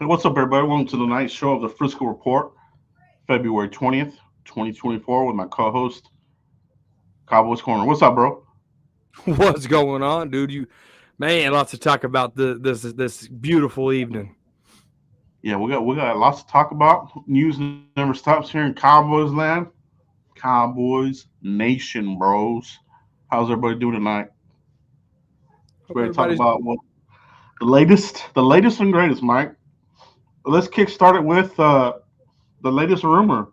Hey, what's up, everybody? Welcome to the night show of the Frisco Report, February 20th, 2024, with my co host, Cowboys Corner. What's up, bro? What's going on, dude? Lots to talk about this beautiful evening. Yeah, we got lots to talk about. News never stops here in Cowboys land. Cowboys Nation, bros. How's everybody doing tonight? Hope Ready to talk everybody's about what the latest and greatest, Mike. Let's kick start it with the latest rumor,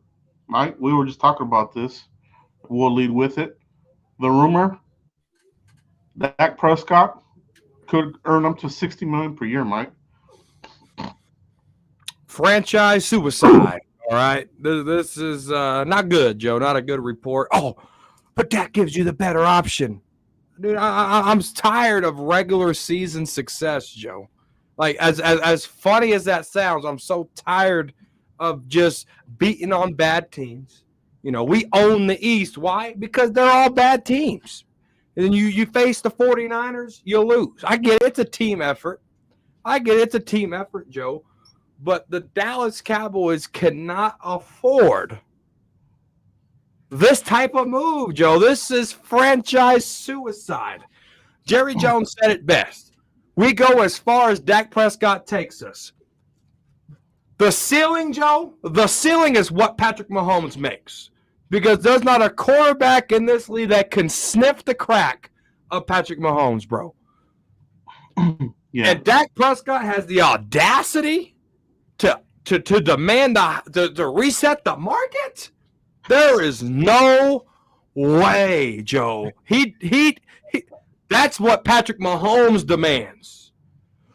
Mike. We were just talking about this. We'll lead with it. The rumor: Dak Prescott could earn up to $60 million per year, Mike. franchise suicide. All right, this is not good, Joe. Not a good report. Oh, but that gives you the better option, dude. I'm tired of regular season success, Joe. Like as funny as that sounds, I'm so tired of just beating on bad teams. You know, we own the East. Why? Because they're all bad teams. And then you face the 49ers, you lose. I get it. It's a team effort. I get it. It's a team effort, Joe. But the Dallas Cowboys cannot afford this type of move, Joe. This is franchise suicide. Jerry Jones said it best. We go as far as Dak Prescott takes us. The ceiling, Joe, the ceiling is what Patrick Mahomes makes. Because there's not a quarterback in this league that can sniff the crack of Patrick Mahomes, bro. Yeah. And Dak Prescott has the audacity to demand to reset the market? There is no way, Joe. He that's what Patrick Mahomes demands.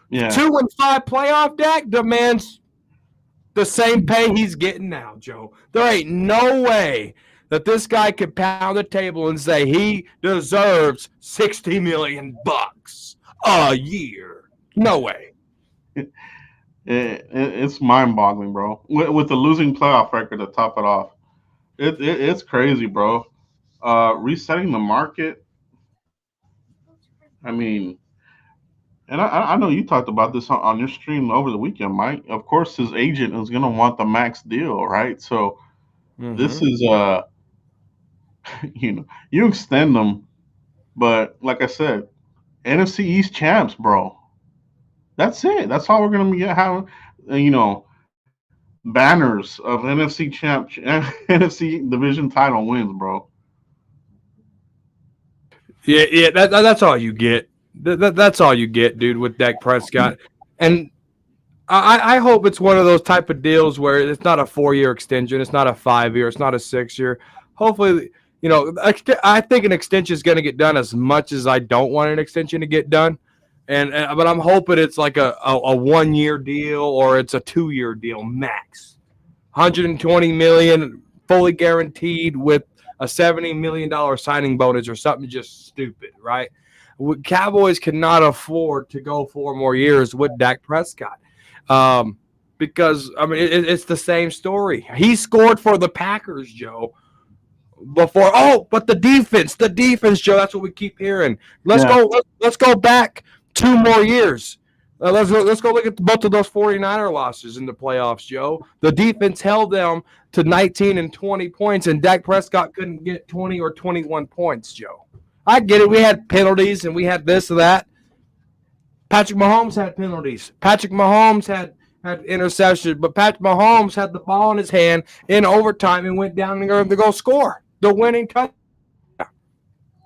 Yeah. 2-5 playoff Dak demands the same pay he's getting now, Joe. There ain't no way that this guy could pound the table and say he deserves $60 million a year. No way. It's mind-boggling, bro. With the losing playoff record to top it off, it's crazy, bro. Resetting the market. I mean, and I know you talked about this on your stream over the weekend, Mike. Of course, his agent is gonna want the max deal, right? So this is you extend them, but like I said, NFC East champs, bro. That's it. That's all we're gonna be having. Banners of NFC champ, NFC division title wins, bro. Yeah. That's all you get. That's all you get, dude, with Dak Prescott. And I hope it's one of those type of deals where it's not a 4-year extension, it's not a 5-year, it's not a 6-year. Hopefully, I think an extension is going to get done as much as I don't want an extension to get done. But I'm hoping it's like a 1-year deal or it's a 2-year deal max. $120 million fully guaranteed with a $70 million signing bonus or something just stupid, right? Cowboys cannot afford to go 4 more years with Dak Prescott. Because I mean it's the same story. He scored for the Packers, Joe. Before, but the defense, Joe. That's what we keep hearing. Let's go back 2 more years. Let's go look at both of those 49er losses in the playoffs, Joe. The defense held them to 19 and 20 points, and Dak Prescott couldn't get 20 or 21 points, Joe. I get it. We had penalties and we had this or that. Patrick Mahomes had penalties. Patrick Mahomes had interceptions, but Patrick Mahomes had the ball in his hand in overtime and went down and to go score the winning touchdown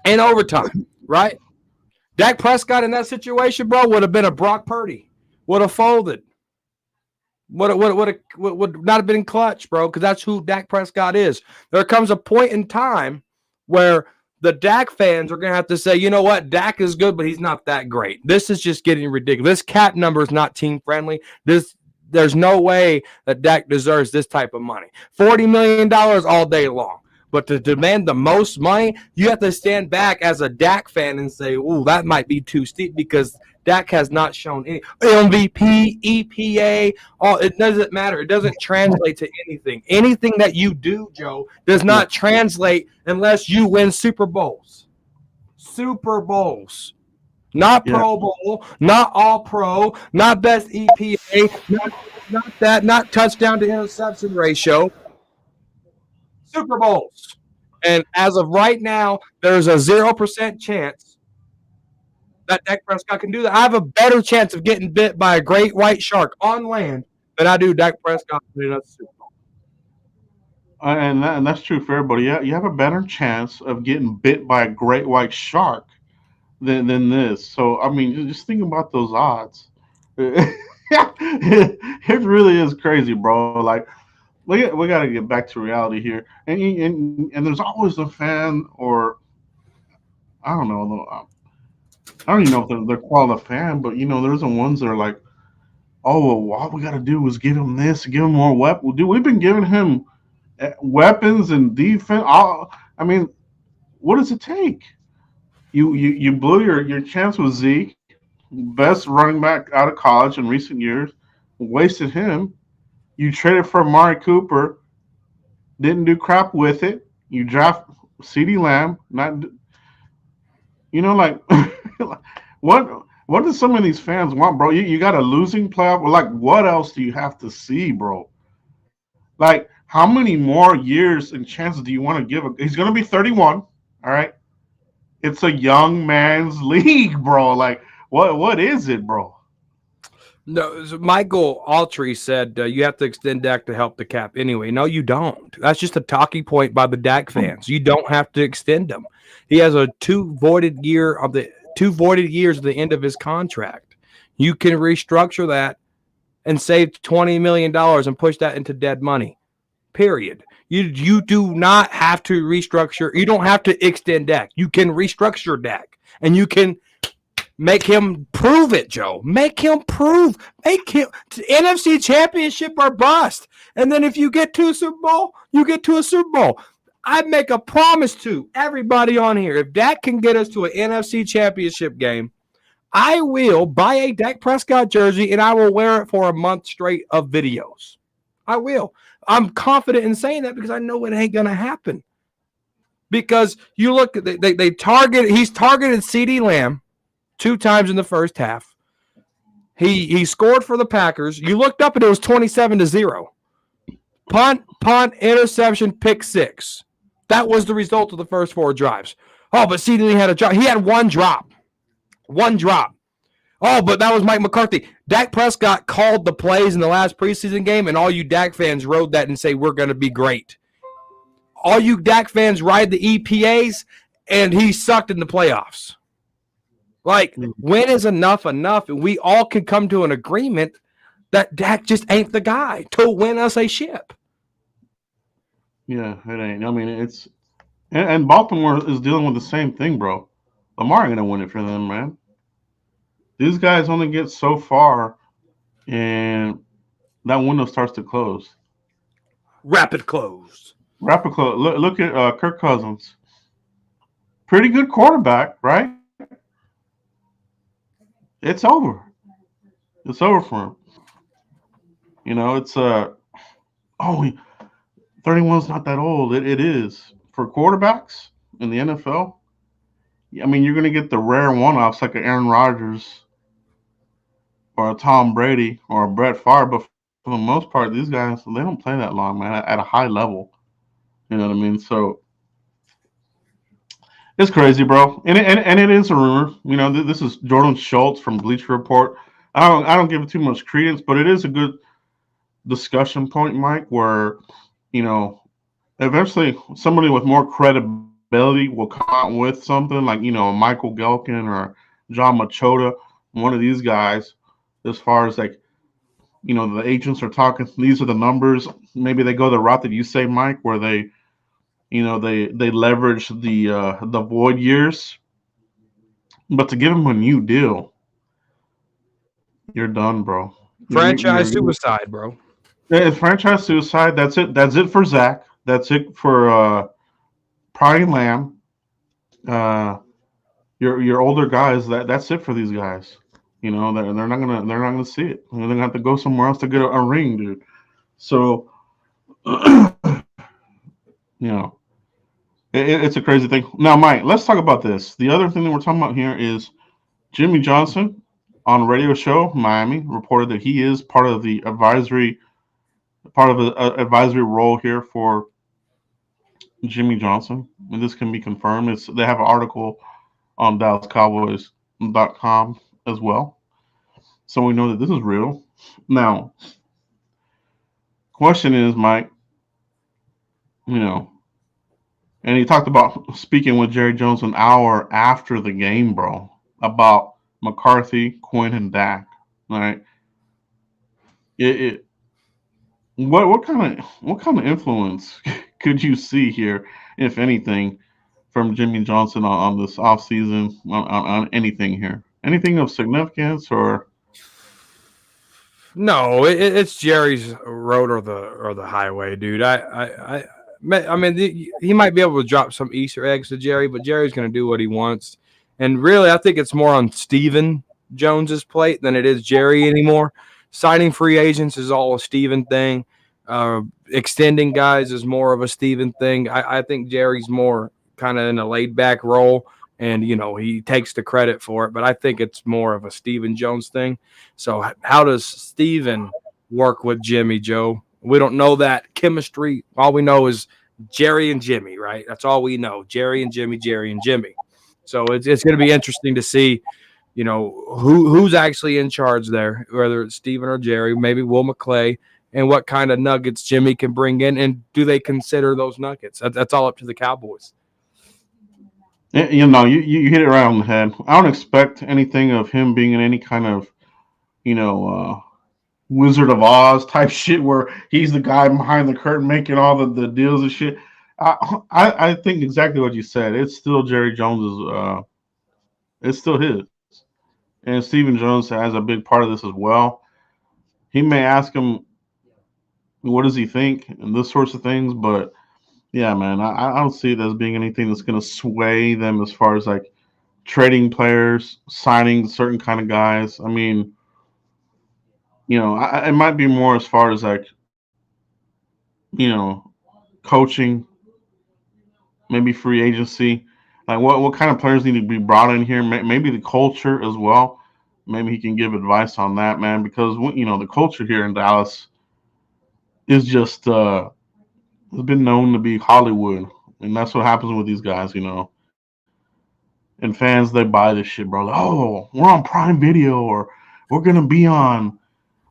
in overtime, right? Dak Prescott in that situation, bro, would have been a Brock Purdy. Would have folded. Would not have been clutch, bro, because that's who Dak Prescott is. There comes a point in time where the Dak fans are going to have to say, you know what, Dak is good, but he's not that great. This is just getting ridiculous. This cap number is not team-friendly. There's no way that Dak deserves this type of money. $40 million all day long. But to demand the most money, you have to stand back as a Dak fan and say, ooh, that might be too steep because Dak has not shown any MVP, EPA. It doesn't matter. It doesn't translate to anything. Anything that you do, Joe, does not translate unless you win Super Bowls. Super Bowls. Not Pro Bowl, not All Pro, not Best EPA, not not touchdown to interception ratio, Super Bowls. And as of right now, there's a 0% chance that Dak Prescott can do that. I have a better chance of getting bit by a great white shark on land than I do Dak Prescott winning a Super Bowl. And that's true for everybody. Yeah, you have a better chance of getting bit by a great white shark than this. So I mean, just think about those odds. It really is crazy, bro. Like we got to get back to reality here, and there's always a fan, or I don't know, I don't even know if they're called a fan, but there's the ones that are like, oh, well, all we got to do is give him this, give him more weapons. Dude, we've been giving him weapons and defense. I mean, what does it take? You blew your chance with Zeke, best running back out of college in recent years, wasted him. You traded for Amari Cooper, didn't do crap with it. You draft CD Lamb, not like what do some of these fans want, bro? You got a losing playoff. Like, what else do you have to see, bro? Like, how many more years and chances do you want to give? He's going to be 31. All right, it's a young man's league, bro. Like, what is it, bro? No, Michael Altry said you have to extend Dak to help the cap anyway. No, you don't. That's just a talking point by the Dak fans. You don't have to extend him. He has a two voided years of the end of his contract. You can restructure that and save $20 million and push that into dead money. Period. You do not have to restructure. You don't have to extend Dak. You can restructure Dak, and you can make him prove it, Joe. Make him prove. Make him NFC Championship or bust. And then if you get to a Super Bowl, you get to a Super Bowl. I make a promise to everybody on here. If Dak can get us to an NFC Championship game, I will buy a Dak Prescott jersey and I will wear it for a month straight of videos. I will. I'm confident in saying that because I know it ain't going to happen. Because you look, he's targeted CeeDee Lamb 2 times in the first half. He scored for the Packers. You looked up and it was 27-0. Punt, interception, pick 6. That was the result of the first 4 drives. Oh, but CeeDee had a drop. He had one drop. Oh, but that was Mike McCarthy. Dak Prescott called the plays in the last preseason game, and all you Dak fans rode that and say, we're going to be great. All you Dak fans ride the EPAs, and he sucked in the playoffs. Like, when is enough? And we all can come to an agreement that Dak just ain't the guy to win us a ship. Yeah, it ain't. I mean, it's – and Baltimore is dealing with the same thing, bro. Lamar ain't going to win it for them, man. These guys only get so far, and that window starts to close. Rapid close. Look at Kirk Cousins. Pretty good quarterback, right? It's over. It's over for him. It's 31's not that old. It is. For quarterbacks in the NFL, I mean, you're going to get the rare one-offs like an Aaron Rodgers or a Tom Brady or a Brett Favre, but for the most part, these guys, they don't play that long, man, at a high level. You know what I mean? So it's crazy, bro. And it is a rumor. This is Jordan Schultz from Bleacher Report. I don't give it too much credence, but it is a good discussion point, Mike, where, eventually somebody with more credibility will come out with something like, Michael Gelkin or John Machota, one of these guys, as far as like, the agents are talking, these are the numbers. Maybe they go the route that you say, Mike, where they leverage the void years. But to give them a new deal, you're done, bro. Franchise suicide, bro. It's franchise suicide. That's it. That's it for Zach. That's it for Prime Lamb. Your older guys. That's it for these guys. They're not gonna see it. They're gonna have to go somewhere else to get a ring, dude. So, it's a crazy thing. Now, Mike, let's talk about this. The other thing that we're talking about here is Jimmy Johnson on a radio show, Miami reported that he is part of a advisory role here for Jimmy Johnson, and this can be confirmed. They have an article on DallasCowboys.com as well, so we know that this is real. Now, question is, Mike, you know, and he talked about speaking with Jerry Jones an hour after the game, bro, about McCarthy, Quinn, and Dak. All right, it what kind of influence could you see here, if anything, from Jimmy Johnson on this offseason on anything here? Anything of significance or No, it's Jerry's road or the highway, dude. I mean, he might be able to drop some Easter eggs to Jerry, but Jerry's going to do what he wants. And really, I think it's more on Steven Jones's plate than it is Jerry anymore. Signing free agents is all a Steven thing. Extending guys is more of a Steven thing. I think Jerry's more kind of in a laid back role, and he takes the credit for it. But I think it's more of a Steven Jones thing. So how does Steven work with Jimmy, Joe? We don't know that chemistry. All we know is Jerry and Jimmy, right? That's all we know. Jerry and Jimmy, Jerry and Jimmy. So it's going to be interesting to see, who's actually in charge there, whether it's Steven or Jerry, maybe Will McClay, and what kind of nuggets Jimmy can bring in, and do they consider those nuggets? That's all up to the Cowboys. you hit it right on the head. I don't expect anything of him being in any kind of you know Wizard of Oz type shit where he's the guy behind the curtain making all the deals and shit. I think exactly what you said. It's still Jerry Jones's. It's still his, and Stephen Jones has a big part of this as well. He may ask him what does he think and this sorts of things, but yeah, man, I don't see it as being anything that's going to sway them as far as like trading players, signing certain kind of guys. I mean, it might be more as far as like you know coaching, maybe free agency. Like what kind of players need to be brought in here? Maybe the culture as well. Maybe he can give advice on that, man. Because the culture here in Dallas is just has been known to be Hollywood, and that's what happens with these guys, And fans they buy this shit, bro. Like, oh, we're on Prime Video, or we're gonna be on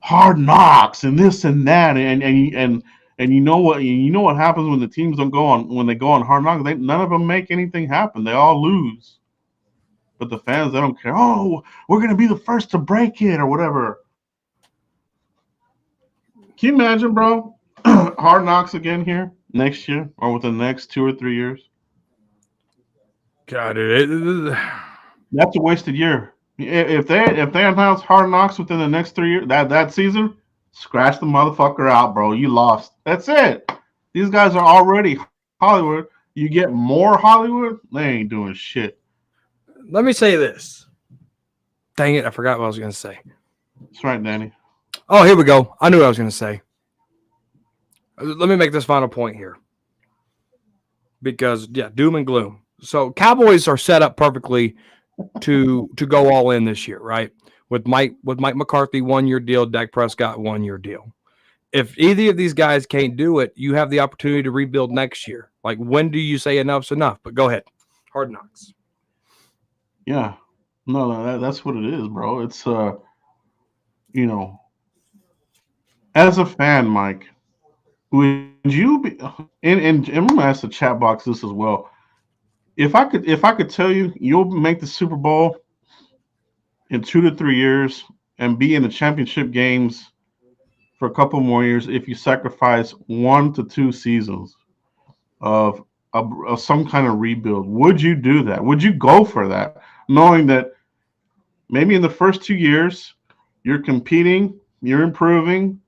Hard Knocks, and this and that, and you know what happens when the teams don't go on when they go on Hard Knocks? None of them make anything happen. They all lose. But the fans, they don't care. Oh, we're gonna be the first to break it or whatever. Can you imagine, bro? Hard Knocks again here next year or within the next 2 or 3 years? God, it, That's a wasted year. If they announce Hard Knocks within the next 3 years, that season, scratch the motherfucker out, bro. You lost. That's it. These guys are already Hollywood. You get more Hollywood, they ain't doing shit. let me say this. Dang it, I forgot what I was going to say. That's right, Danny. Oh, here we go. I knew what I was going to say. Let me make this final point here. Because, yeah, doom and gloom. So Cowboys are set up perfectly to go all in this year, right? With Mike McCarthy, 1-year deal, Dak Prescott, 1-year deal. If either of these guys can't do it, you have the opportunity to rebuild next year. Like, when do you say enough's enough? But go ahead. Hard Knocks. Yeah. No, that's what it is, bro. It's you know, as a fan, Mike, would you be and I'm gonna ask the chat box this as well. If I could tell you you'll make the Super Bowl in 2 to 3 years and be in the championship games for a couple more years if you sacrifice 1 to 2 seasons of some kind of rebuild, would you do that? Would you go for that, knowing that maybe in the first 2 years you're competing, you're improving,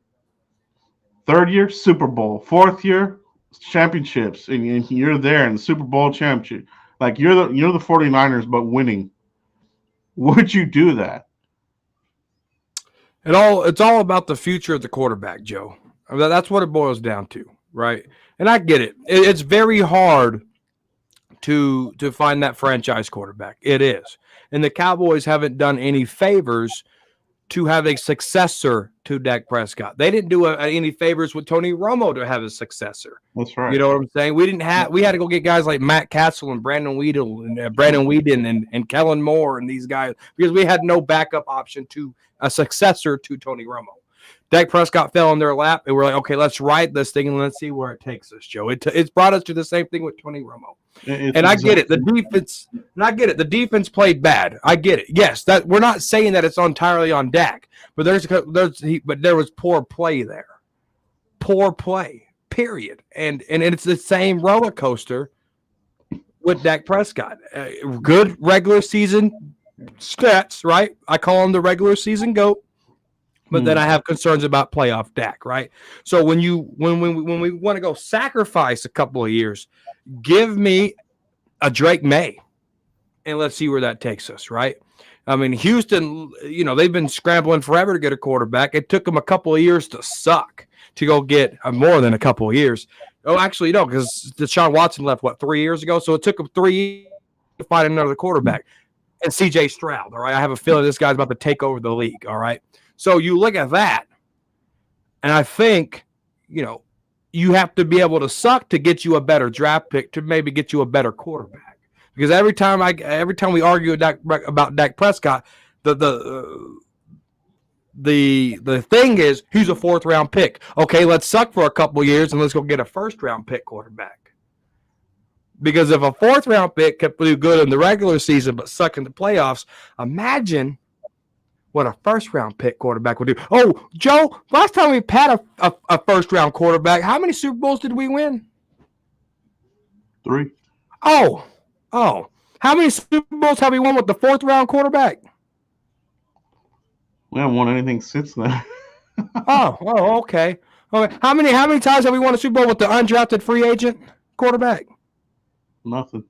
third year Super Bowl, fourth year championships, and you're there in the Super Bowl championship, like you're the 49ers but winning. Would you do that? It's all about the future of the quarterback, Joe. That's what it boils down to, right? And I get it. It's very hard to find that franchise quarterback. It is. And the Cowboys haven't done any favors to have a successor to Dak Prescott. They didn't do any favors with Tony Romo to have a successor. That's right. You know what I'm saying? We had to go get guys like Matt Castle and Brandon Weedle and Brandon Whedon and Kellen Moore and these guys because we had no backup option to a successor to Tony Romo. Dak Prescott fell in their lap, and we're like, okay, let's ride this thing and let's see where it takes us, Joe. It's brought us to the same thing with Tony Romo. And I get it. The defense, and I get it. The defense played bad. I get it. Yes, that we're not saying that it's entirely on Dak, but there was poor play there. Poor play, period. And it's the same roller coaster with Dak Prescott. Good regular season stats, right? I call him the regular season GOAT. But then I have concerns about playoff Dak, right? So when we want to go sacrifice a couple of years, give me a Drake May, and let's see where that takes us, right? I mean, Houston, they've been scrambling forever to get a quarterback. It took them a couple of years to suck to go get more than a couple of years. Oh, actually, no, because Deshaun Watson left, 3 years ago? So it took them 3 years to find another quarterback. And C.J. Stroud, all right? I have a feeling this guy's about to take over the league, all right? So you look at that, and I think, you have to be able to suck to get you a better draft pick to maybe get you a better quarterback. Because every time we argue about Dak Prescott, the thing is he's a 4th round pick. Okay, let's suck for a couple years and let's go get a 1st round pick quarterback. Because if a 4th round pick can do good in the regular season but suck in the playoffs, imagine what a 1st round pick quarterback would do. Oh, Joe, last time we had a 1st round quarterback, how many Super Bowls did we win? 3. Oh. How many Super Bowls have we won with the 4th round quarterback? We haven't won anything since then. Okay. How many times have we won a Super Bowl with the undrafted free agent quarterback? Nothing.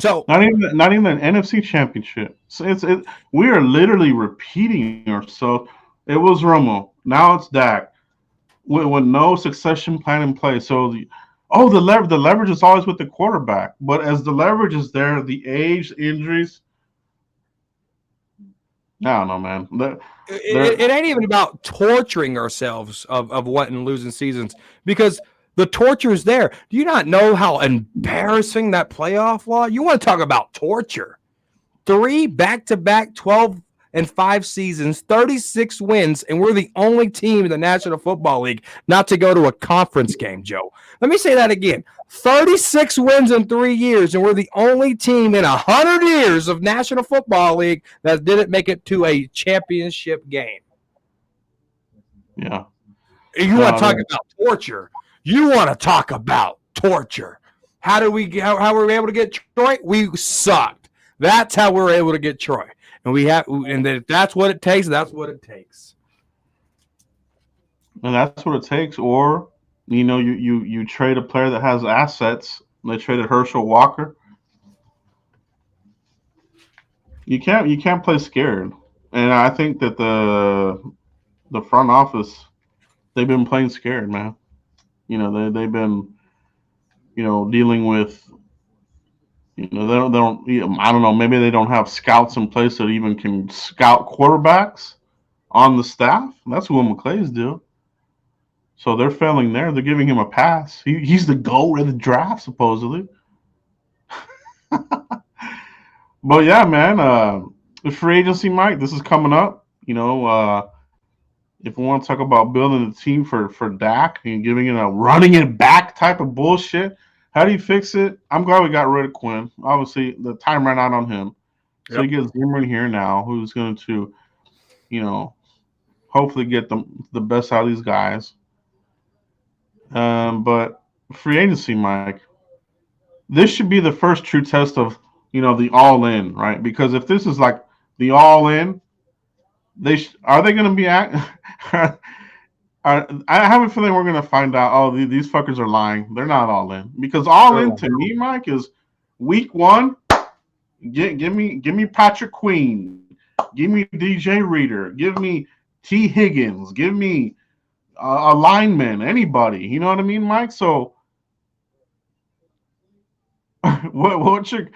So not even an NFC championship. So we are literally repeating ourselves. It was Romo. Now it's Dak with no succession plan in place. So the leverage is always with the quarterback. But as the leverage is there, the age, injuries. I don't know, man. It ain't even about torturing ourselves of wanting losing seasons because the torture is there. Do you not know how embarrassing that playoff was? You want to talk about torture. 3 back-to-back 12-5 seasons, 36 wins, and we're the only team in the National Football League not to go to a conference game, Joe. Let me say that again. 36 wins in 3 years, and we're the only team in 100 years of National Football League that didn't make it to a championship game. Yeah. You want to talk about torture. You want to talk about torture. How were we able to get Troy? We sucked. That's how we're able to get Troy. And if that's what it takes, that's what it takes. And that's what it takes. Or, you trade a player that has assets. They traded Herschel Walker. You can't play scared. And I think that the front office, they've been playing scared, man. They've been, dealing with, they don't, I don't know, maybe they don't have scouts in place that even can scout quarterbacks on the staff. That's what McClay's do. So they're failing there. They're giving him a pass. He's the GOAT of the draft, supposedly. But yeah, man, the free agency, Mike, this is coming up. If we want to talk about building a team for Dak and giving it a running it back type of bullshit, how do you fix it? I'm glad we got rid of Quinn. Obviously, the time ran out on him. So you get Zimmer in here now, who's going to, hopefully get the best out of these guys. But free agency, Mike, this should be the first true test of, the all-in, right? Because if this is like the all-in, are they going to be I have a feeling we're going to find out, these fuckers are lying. They're not all in. Because all in to me, Mike, is week 1, give me Patrick Queen. Give me DJ Reader. Give me T. Higgins. Give me a lineman, anybody. You know what I mean, Mike? So what's your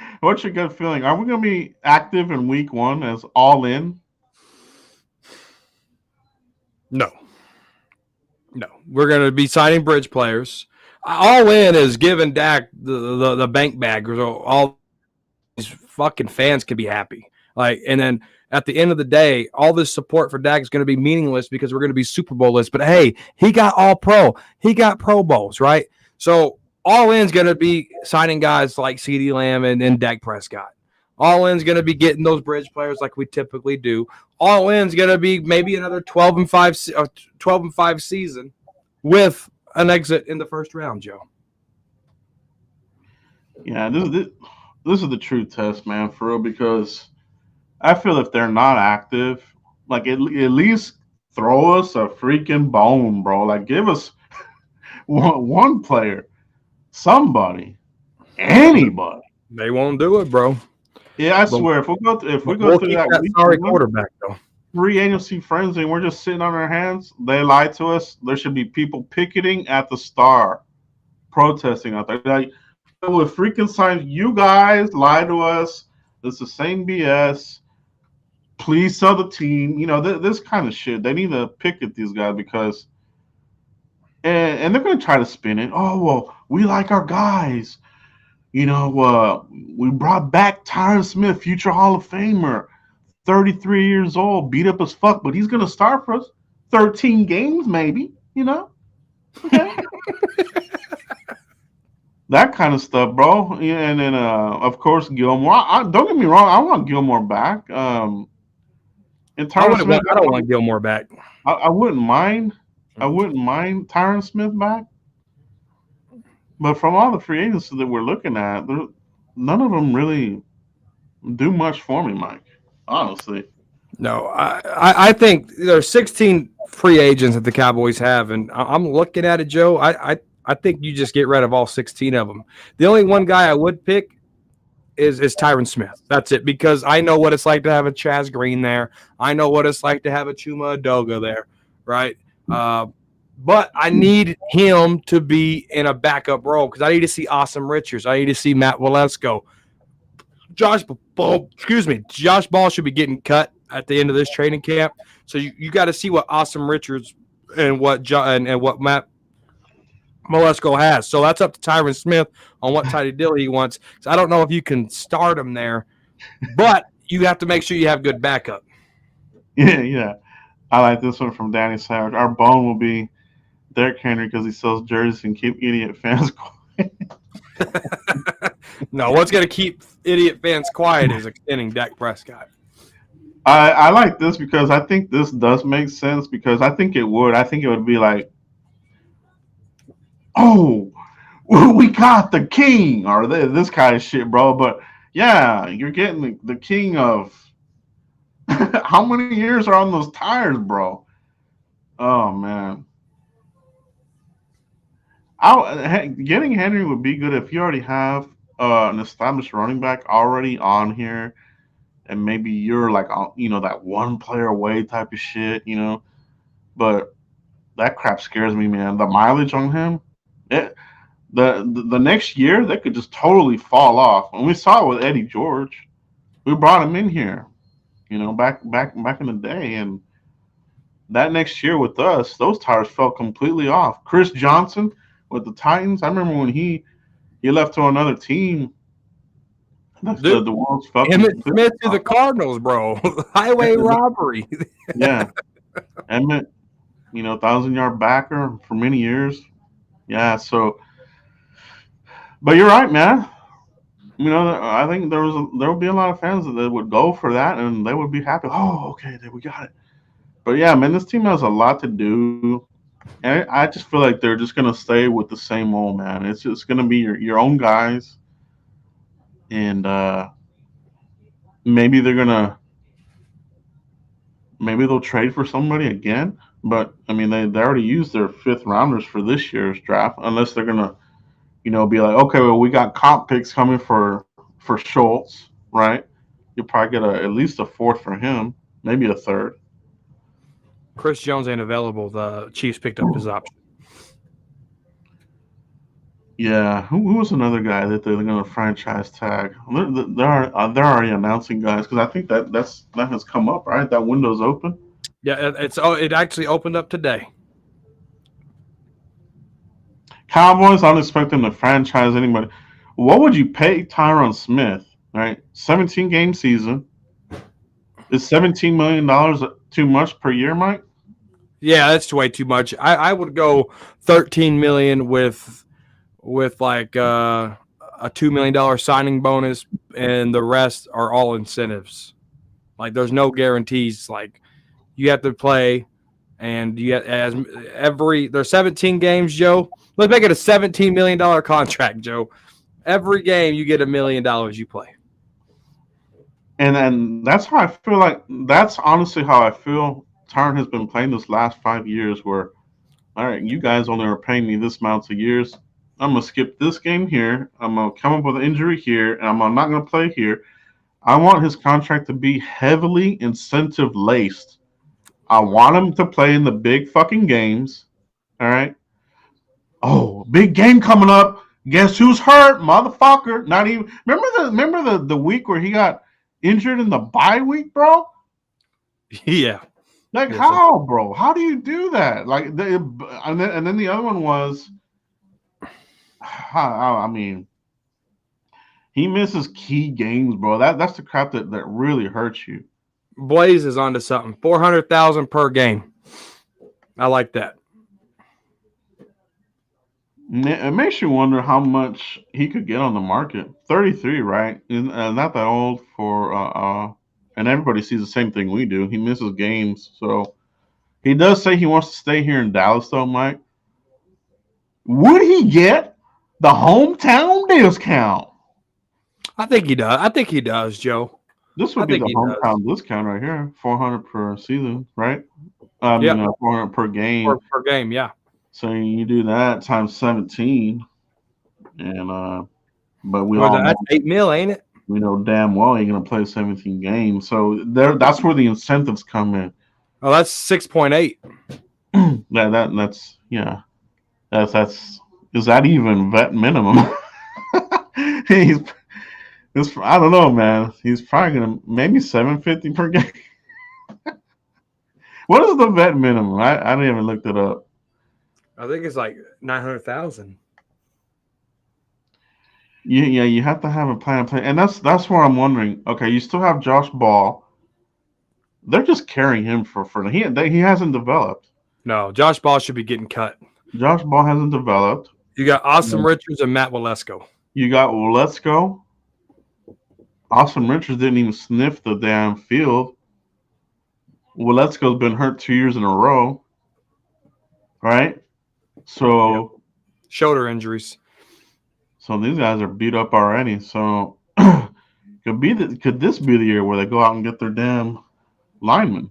gut feeling? Are we going to be active in week 1 as all in? No, no. We're going to be signing bridge players. All in is giving Dak the bank bag, so all these fucking fans can be happy. Like, and then at the end of the day, all this support for Dak is going to be meaningless because we're going to be Super Bowl-less. But hey, he got All Pro, he got Pro Bowls, right? So all in's going to be signing guys like CeeDee Lamb and Dak Prescott. All in's going to be getting those bridge players like we typically do. All in's going to be maybe another 12-5 season with an exit in the first round, Joe. Yeah, this is the true test, man, for real. Because I feel if they're not active, like at least throw us a freaking bone, bro. Like give us one player, somebody, anybody. They won't do it, bro. Yeah, I But, swear, if we but go we'll through keep that that week sorry one quarterback, though. free agency frenzy and we're just sitting on our hands, they lied to us. There should be people picketing at the Star, protesting out there. Like we would freaking sign. You guys lie to us. It's the same BS. Please sell the team. You know this kind of shit. They need to picket these guys because and they're gonna try to spin it. Oh well, we like our guys. You know, we brought back Tyron Smith, future Hall of Famer, 33 years old, beat up as fuck, but he's gonna start for us 13 games, maybe. You know, okay, that kind of stuff, bro. Yeah, and then of course Gilmore. Don't get me wrong, I want Gilmore back. And Tyron Smith, I don't want Gilmore back. I wouldn't mind. I Mhm. wouldn't mind Tyron Smith back. But from all the free agents that we're looking at, none of them really do much for me, Mike. Honestly. No, I think there's 16 free agents that the Cowboys have, and I'm looking at it, Joe. I think you just get rid of all 16 of them. The only one guy I would pick is Tyron Smith. That's it, because I know what it's like to have a Chaz Green there. I know what it's like to have a Chuma Adoga there, right? But I need him to be in a backup role because I need to see Awesome Richards. I need to see Matt Walesko. Josh Ball should be getting cut at the end of this training camp. So you got to see what Awesome Richards and what Matt Walesko has. So that's up to Tyron Smith on what type of deal he wants. So I don't know if you can start him there, but you have to make sure you have good backup. Yeah, yeah. I like this one from Danny Savage. Our bone will be Derrick Henry because he sells jerseys and keep idiot fans quiet. No, what's going to keep idiot fans quiet is extending Dak Prescott. I like this because I think this does make sense because I think it would. I think it would be like, oh, we got the king or this kind of shit, bro. But yeah, you're getting the king of how many years are on those tires, bro? Oh man, getting Henry would be good if you already have an established running back already on here, and maybe you're like that one player away type of shit, But that crap scares me, man. The mileage on him, the next year that could just totally fall off. And we saw it with Eddie George. We brought him in here, back in the day, and that next year with us, those tires fell completely off. Chris Johnson with the Titans, I remember when he left to another team. The walls fell Emmett completely Smith to the off. Cardinals, bro. Highway robbery. Yeah, Emmett, 1,000-yard backer for many years. Yeah, so, but you're right, man. I think there would be a lot of fans that would go for that, and they would be happy. Oh, okay, there we got it. But yeah, man, this team has a lot to do, and I just feel like they're just gonna stay with the same old, man. It's just gonna be your own guys, and maybe they're gonna maybe they'll trade for somebody again. But I mean, they already used their fifth rounders for this year's draft, unless they're gonna be like, okay, well, we got comp picks coming for Schultz, right? You'll probably get at least a fourth for him, maybe a third. Chris Jones ain't available. The Chiefs picked up his option. Yeah, who was another guy that they're going to franchise tag? They're already announcing guys because I think that has come up, right? That window's open. Yeah, it actually opened up today. Cowboys, I don't expect them to franchise anybody. What would you pay Tyron Smith? Right, 17 game season. Is $17 million too much per year, Mike? Yeah, that's way too much. I would go 13 million with like a $2 million signing bonus, and the rest are all incentives. Like there's no guarantees. Like you have to play, and you have, as every there's 17 games, Joe. Let's make it a $17 million contract, Joe. Every game you get $1 million you play. And that's how I feel like that's honestly how I feel Tyron has been playing this last 5 years where all right, you guys only are paying me this amount of years. I'm gonna skip this game here. I'm gonna come up with an injury here, and I'm not gonna play here. I want his contract to be heavily incentive laced. I want him to play in the big fucking games. All right. Oh, big game coming up. Guess who's hurt, motherfucker? Not even remember the week where he got injured in the bye week, bro. Yeah. Like Yes. how, bro? How do you do that? Like, and then the other one was, I mean, he misses key games, bro. That's the crap that really hurts you. Blaze is onto something. 400,000 per game. I like that. It makes you wonder how much he could get on the market. 33, right? Not that old for and everybody sees the same thing we do. He misses games, so he does say he wants to stay here in Dallas, though, Mike. Would he get the hometown discount? I think he does. I think he does, Joe. This I would be think the he does. hometown discount right here, 400 per season, right? Yeah, 400 per game. per game. Yeah. So you do that times 17, and but we Well, all that's know 8 mil, ain't it? we know damn well you're gonna play 17 games. So that's where the incentives come in. Oh, that's 6.8. That's yeah. That's is that even vet minimum? he's I don't know, man. He's probably gonna maybe 750 per game. What is the vet minimum? I didn't even look it up. I think it's like 900,000. Yeah, you have to have a plan play, and that's where I'm wondering. Okay, you still have Josh Ball. They're just carrying him for he hasn't developed. No, Josh Ball should be getting cut. Josh Ball hasn't developed. You got Austin Richards and Matt Walesko. You got Let's Go. Austin Richards didn't even sniff the damn field. Walesko's been hurt 2 years in a row, right? Yep. So Shoulder injuries. so these guys are beat up already. So could this be the year where they go out and get their damn linemen?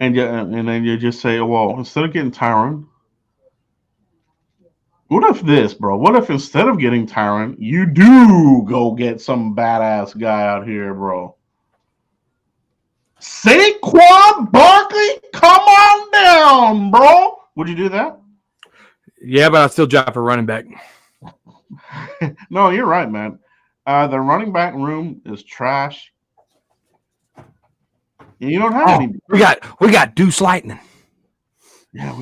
And then you just say, well, instead of getting Tyron, what if this, bro? What if instead of getting Tyron, you do go get some badass guy out here, bro? Saquon Barkley, come on down, bro. Would you do that? Yeah, but I still drop a running back. No, you're right, man. The running back room is trash. You don't have any. We got Deuce Lightning. Yeah,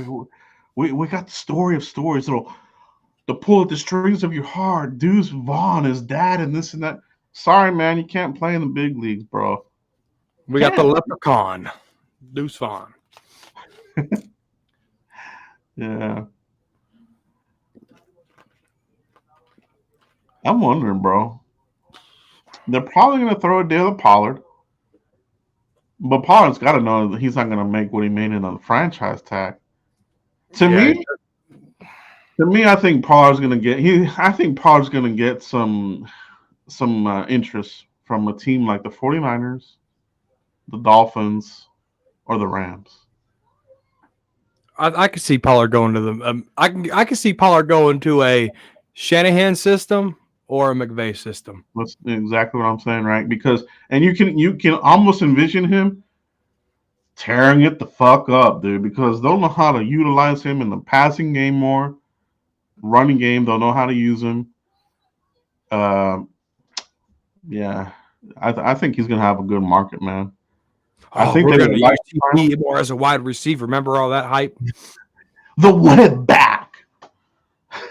we got the story of stories. To pull at the strings of your heart. Deuce Vaughn, his dad, and this and that. Sorry, man, you can't play in the big leagues, bro. We got the leprechaun, Deuce Vaughn. Yeah. I'm wondering, bro. They're probably going to throw a deal at Pollard. But Pollard's got to know that he's not going to make what he made in a franchise tag. To me, I think Pollard's going to get. I think Pollard's going to get some interest from a team like the 49ers, the Dolphins, or the Rams. I could see Pollard going to the. I can see Pollard going to a Shanahan system or a McVay system. That's exactly what I'm saying, right? Because and you can almost envision him tearing it the fuck up, dude. Because they'll know how to utilize him in the passing game more, running game. They'll know how to use him. Uh, yeah, I think he's gonna have a good market, man. I Oh, think we're they going would to like use TP more as a wide receiver. Remember all that hype? the web back.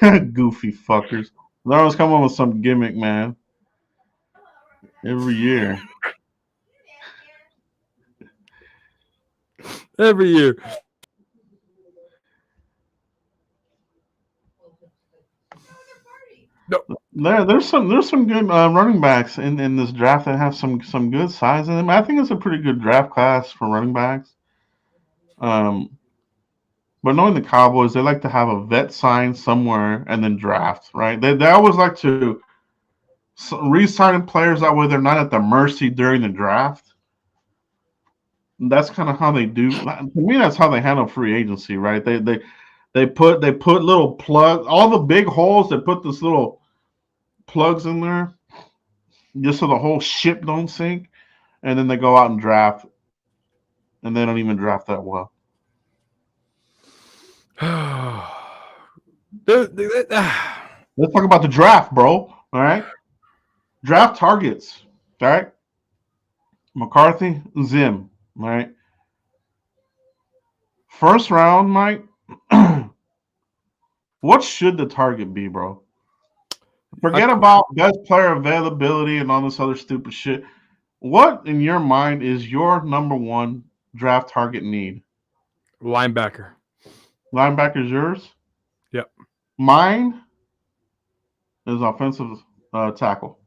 Goofy fuckers. They always come up with some gimmick, man. Every year. Every year. No. There's some good running backs in this draft that have some good size in them. I think it's a pretty good draft class for running backs. Um, but knowing the Cowboys, they like to have a vet sign somewhere and then draft, right? They always like to re-sign players that way they're not at the mercy during the draft. That's kind of how they do. To me, that's how they handle free agency, right? They put little plug all the big holes. They put this little plugs in there just so the whole ship don't sink, and then they go out and draft, and they don't even draft that well. Let's talk about the draft, bro. All right, draft targets. All right, McCarthy, Zim. All right, first round, Mike. What should the target be, bro? Forget about best player availability and all this other stupid shit. What in your mind is your number one draft target need? Linebacker. Linebacker is yours. Yep. Mine is offensive tackle.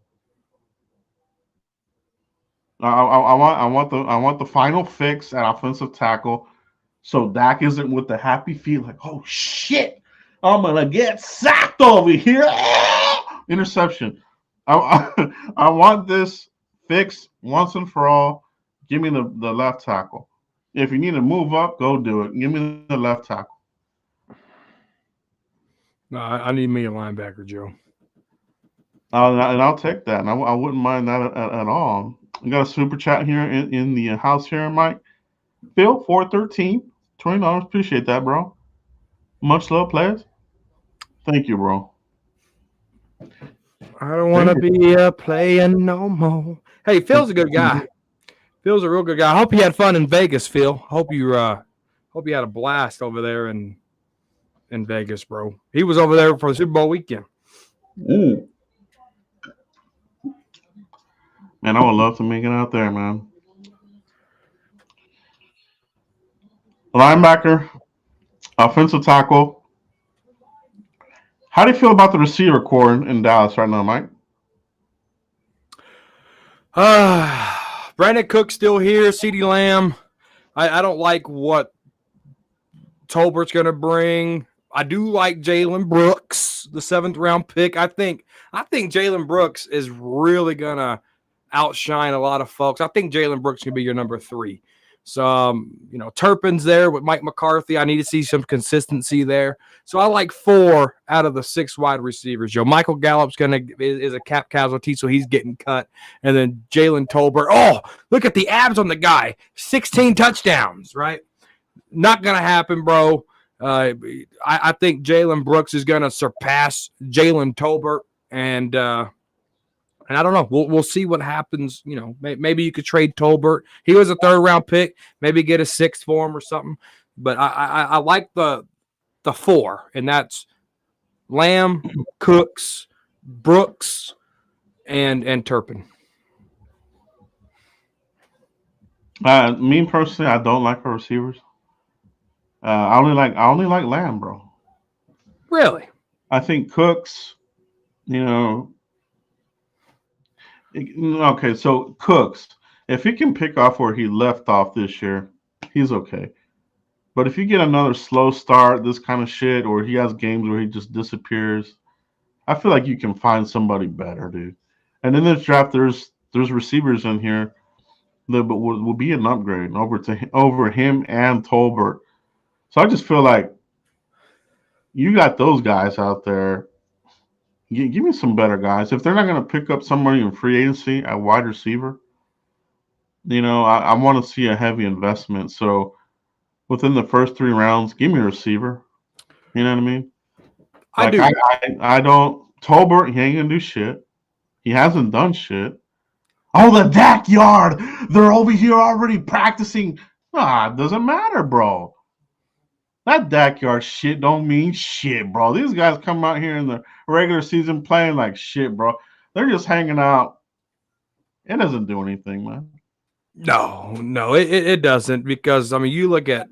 I want the final fix at offensive tackle, so Dak isn't with the happy feet like, oh shit, I'm gonna get sacked over here. Interception. I want this fixed once and for all. Give me the left tackle. If you need to move up, go do it. Give me the left tackle. No, I need me a linebacker, Joe. And I'll take that. And I wouldn't mind that at all. I got a super chat here in the house here, Mike. Phil, 413, $20. Appreciate that, bro. Much love, players. Thank you, bro. I don't want to be a player no more. Hey, Phil's a good guy. Phil's a real good guy. I hope you had fun in Vegas, Phil. Hope you had a blast over there in Vegas, bro. He was over there for the Super Bowl weekend. Mm. Man, I would love to make it out there, man. Linebacker, offensive tackle. How do you feel about the receiver core in Dallas right now, Mike? Brandon Cook's still here. CeeDee Lamb. I don't like what Tolbert's going to bring. I do like Jalen Brooks, the 7th round pick. I think Jalen Brooks is really going to outshine a lot of folks. I think Jalen Brooks can be your number 3. So, Turpin's there with Mike McCarthy. I need to see some consistency there. So I like 4 out of the 6 wide receivers. Joe Michael Gallup's is a cap casualty, so he's getting cut. And then Jalen Tolbert. Oh, look at the abs on the guy. 16 touchdowns, right? Not going to happen, bro. I think Jalen Brooks is going to surpass Jalen Tolbert, and I don't know. We'll see what happens. Maybe you could trade Tolbert. He was a 3rd round pick. Maybe get a 6th for him or something. But I like the 4, and that's Lamb, Cooks, Brooks, and Turpin. Me personally, I don't like our receivers. I only like Lamb, bro. Really? I think Cooks, you know, okay, so Cooks, if he can pick off where he left off this year, he's okay. But if you get another slow start, this kind of shit, or he has games where he just disappears, I feel like you can find somebody better, dude. And in this draft, there's receivers in here that will be an upgrade over him and Tolbert. So I just feel like you got those guys out there. Give me some better guys. If they're not going to pick up somebody in free agency at wide receiver, I want to see a heavy investment. So within the first 3 rounds, give me a receiver. You know what I mean? I do. I don't. Tolbert, he ain't gonna do shit. He hasn't done shit. Oh, the Dak yard. They're over here already practicing. Ah, it doesn't matter, bro. That Dak yard shit don't mean shit, bro. These guys come out here in the regular season playing like shit, bro. They're just hanging out. It doesn't do anything, man. No, no, it doesn't because I mean you look at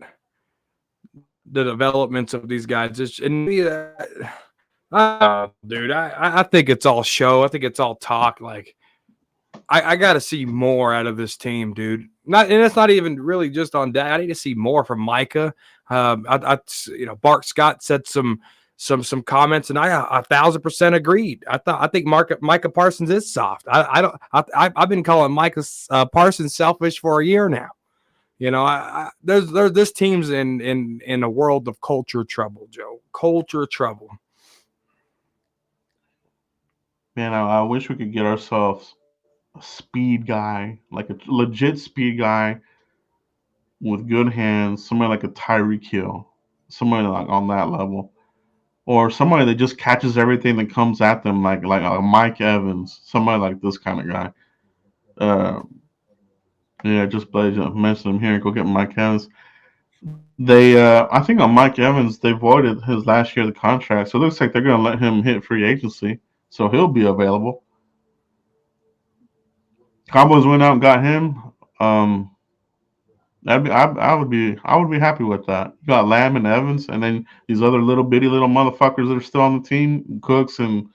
the developments of these guys. And me, dude, I think it's all show. I think it's all talk. Like I got to see more out of this team, dude. Not, and it's not even really just on that. I need to see more from Micah. Bart Scott said some comments, and I 1,000% agreed. I think Micah Parsons is soft. I don't. I've been calling Micah Parsons selfish for a year now. You know, there's this team's in a world of culture trouble, Joe. Culture trouble. Man, I wish we could get ourselves a speed guy, like a legit speed guy with good hands, somebody like a Tyreek Hill, somebody like on that level, or somebody that just catches everything that comes at them, like a Mike Evans, somebody like this kind of guy. Uh, yeah, just mention him here. Go get Mike Evans. I think on Mike Evans, they voided his last year of the contract, so it looks like they're going to let him hit free agency, so he'll be available. Cowboys went out and got him. Um, I would be happy with that. You got Lamb and Evans, and then these other little bitty little motherfuckers that are still on the team, Cooks and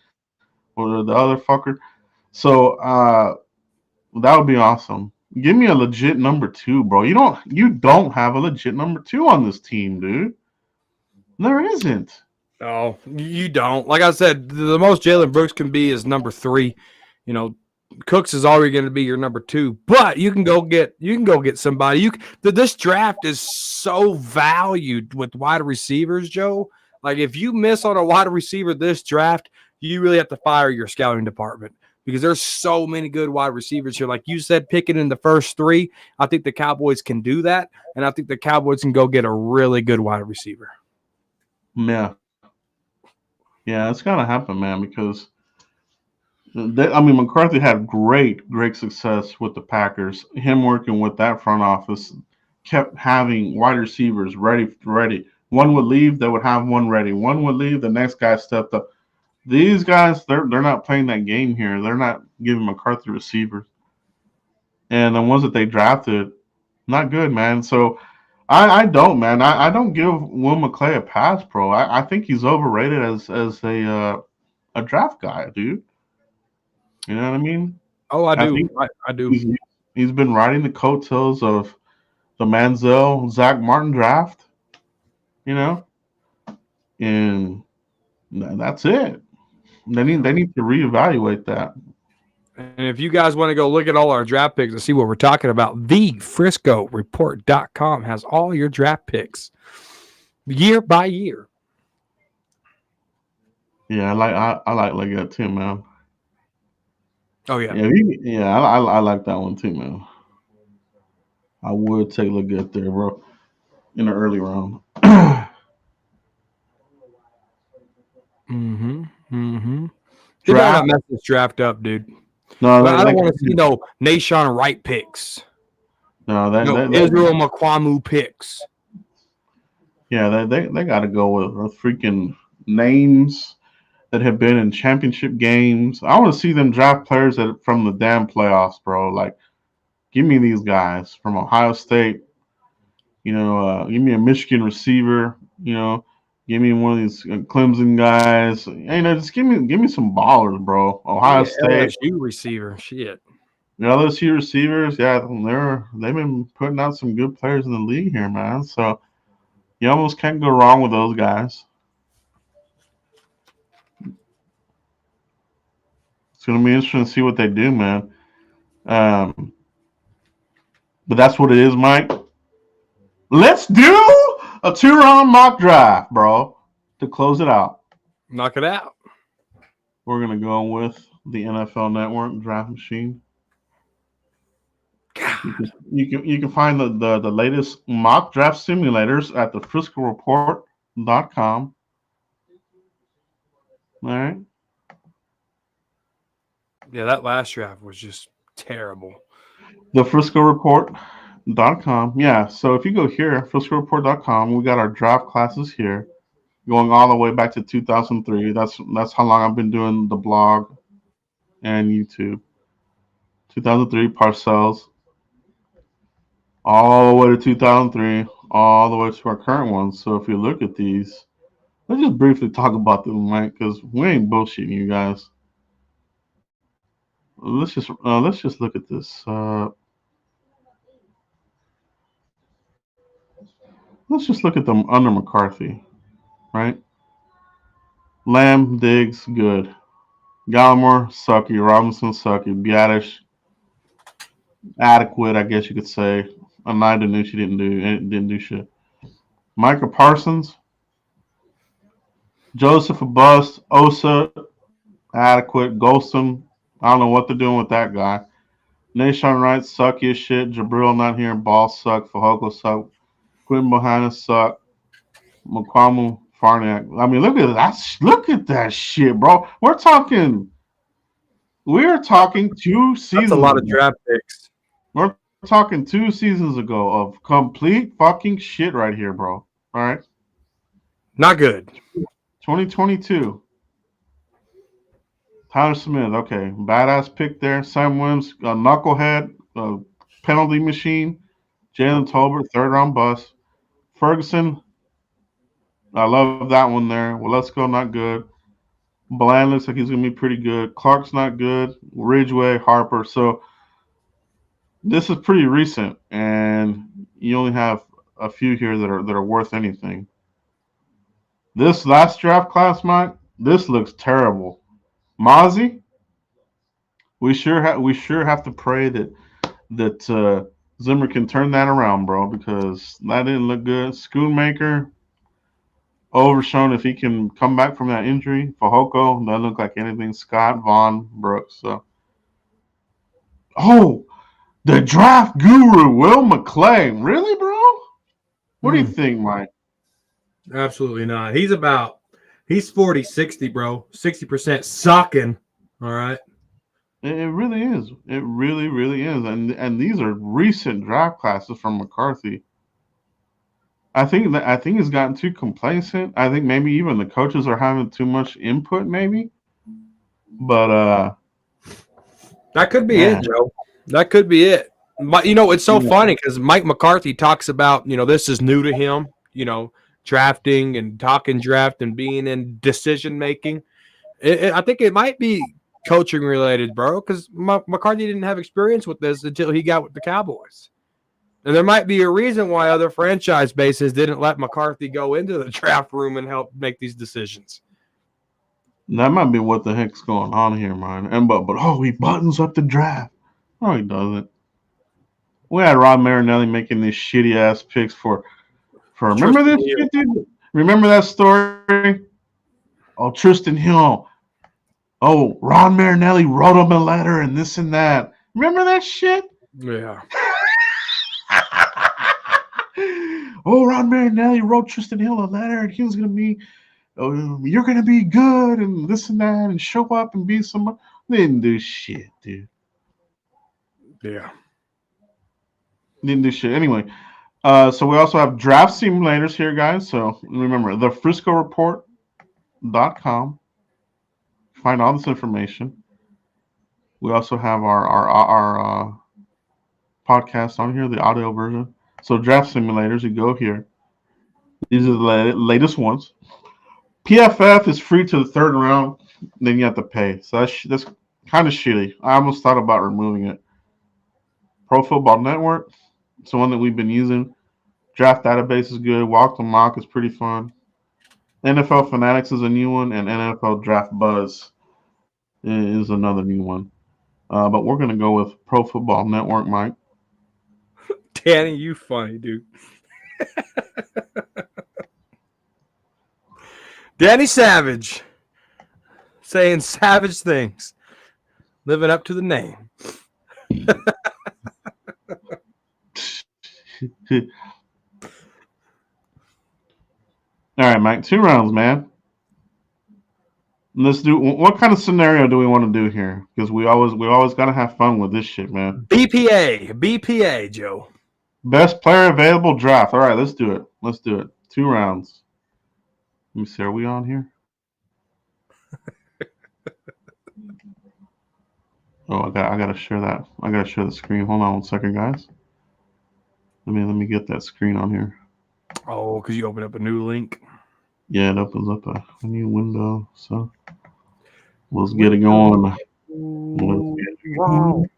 or the other fucker. So that would be awesome. Give me a legit number two, bro. You don't have a legit number two on this team, dude. There isn't. Oh, you don't. Like I said, the most Jalen Brooks can be is number 3. You know, Cooks is already going to be your number 2, but you can go get somebody. This draft is so valued with wide receivers, Joe. Like if you miss on a wide receiver this draft, you really have to fire your scouting department because there's so many good wide receivers here. Like you said, picking in the first 3, I think the Cowboys can do that, and I think the Cowboys can go get a really good wide receiver. Yeah, yeah, it's gonna happen, man. Because I mean, McCarthy had great success with the Packers. Him working with that front office kept having wide receivers ready. One would leave, they would have one ready. One would leave, the next guy stepped up. These guys, they're not playing that game here. They're not giving McCarthy receivers, and the ones that they drafted, not good, man. So I don't, man. I don't give Will McClay a pass, bro. I think he's overrated as a draft guy, dude. You know what I mean? Oh, I I do. think I do. he's he's been riding the coattails of the Manziel Zach Martin draft, you know, and that's it. They need to reevaluate that. And if you guys want to go look at all our draft picks and see what we're talking about, thefriscoreport.com has all your draft picks year by year. Yeah, I like that too, man. Oh, yeah. Yeah, I like that one too, man. I would take a look at there, bro, in the early round. Mm-hmm. Mm-hmm. They better not Draft? mess this draft up, dude. No, Well, I don't they want to see no Nashawn Wright picks. no, No Israel Makwamu picks. yeah, they got to go with freaking names that have been in championship games. I want to see them draft players from the damn playoffs, bro. Like, give me these guys from Ohio State. Give me a Michigan receiver. Give me one of these Clemson guys. Just give me some ballers, bro. Give Ohio me an State, LSU receiver. Shit. the other two receivers, yeah, they've been putting out some good players in the league here, man. So you almost can't go wrong with those guys. It's gonna be interesting to see what they do, man. Um, but that's what it is, Mike. Let's do a 2-round mock draft, bro, to close it out. Knock it out. We're gonna go with the NFL Network draft machine. You can find the latest mock draft simulators at the FriscoReport.com. All right. Yeah, that last draft was just terrible. The FriscoReport.com. Yeah, so if you go here, FriscoReport.com, we got our draft classes here, going all the way back to 2003. That's how long I've been doing the blog and YouTube. 2003 Parcells, all the way to 2003, all the way to our current ones. So if you look at these, let's just briefly talk about them, right? Because we ain't bullshitting you guys. Let's just look at this. Let's just look at them under McCarthy, right? Lamb, Diggs, good. Gallimore, sucky. Robinson, sucky. Biadish, adequate, I guess you could say. Anida knew she didn't do shit. Micah Parsons, Joseph a bust. Osa, adequate. Golston, I don't know what they're doing with that guy. Nashon Wright, sucky as shit. Jabril not here. Ball suck. Fahoko suck. Quentin Bohanna suck. McQuamu Farniak. I mean, look at that. Look at that shit, bro. We're talking two That's a seasons lot of ago. draft picks. We're talking 2 seasons ago of complete fucking shit right here, bro. All right. Not good. 2022. Tyler Smith. Okay. Badass pick there. Sam Williams, knucklehead, penalty machine. Jalen Tolbert, third round bust. Ferguson. I love that one there. Well, let's go. Not good. Bland looks like he's going to be pretty good. Clark's not good. Ridgeway, Harper. So this is pretty recent, and you only have a few here that are worth anything. This last draft class, Mike, this looks terrible. Mozzie, we sure have to pray that Zimmer can turn that around, bro, because that didn't look good. Schoonmaker, overshown if he can come back from that injury. Fahoko, doesn't look like anything. Scott, Vaughn, Brooks. So. Oh, the draft guru, Will McClay. Really, bro? What do you think, Mike? Absolutely not. He's 40, 60, bro. 60% sucking. All right. It really is. It really, really is. And these are recent draft classes from McCarthy. I think he's gotten too complacent. I think maybe even the coaches are having too much input, maybe. But That could be man, it, Joe. That could be it. But, it's so funny because Mike McCarthy talks about, this is new to him, drafting and talking draft and being in decision making. I think it might be coaching related, bro, because McCarthy didn't have experience with this until he got with the Cowboys. And there might be a reason why other franchise bases didn't let McCarthy go into the draft room and help make these decisions. that might be what the heck's going on here, man. And but oh, he buttons up the draft. No, he doesn't. We had Rod Marinelli making these shitty ass picks for remember Tristan this Hill. shit, dude? Remember that story? Oh, Tristan Hill. Oh, Ron Marinelli wrote him a letter and this and that. Remember that shit? Yeah. Oh, Ron Marinelli wrote Tristan Hill a letter and he was gonna be, you're gonna be good and this and that and show up and be somebody. They didn't do shit, dude. Yeah. Didn't do shit. Anyway, so we also have draft simulators here, guys. So remember, the FriscoReport.com. Find all this information. We also have our podcast on here, the audio version. So draft simulators, you go here. These are the latest ones. PFF is free to the third round. Then you have to pay. So that's kind of shitty. I almost thought about removing it. Pro Football Network. It's the one that we've been using. Draft database is good. Walk the mock is pretty fun. NFL Fanatics is a new one, and NFL Draft Buzz is another new one. But we're gonna go with Pro Football Network, Mike. Danny, you funny, dude. Danny Savage saying savage things, living up to the name. All right, Mike. 2 rounds, man. Let's do. What kind of scenario do we want to do here? Because we always gotta have fun with this shit, man. BPA, Joe. Best player available draft. All right, let's do it. Let's do it. 2 rounds. Let me see. Are we on here? Oh, I gotta share that. I gotta share the screen. Hold on 1 second, guys. Let me get that screen on here. Oh, because you opened up a new link. Yeah, it opens up a new window. So let's get it going. Let's get it Wow. going.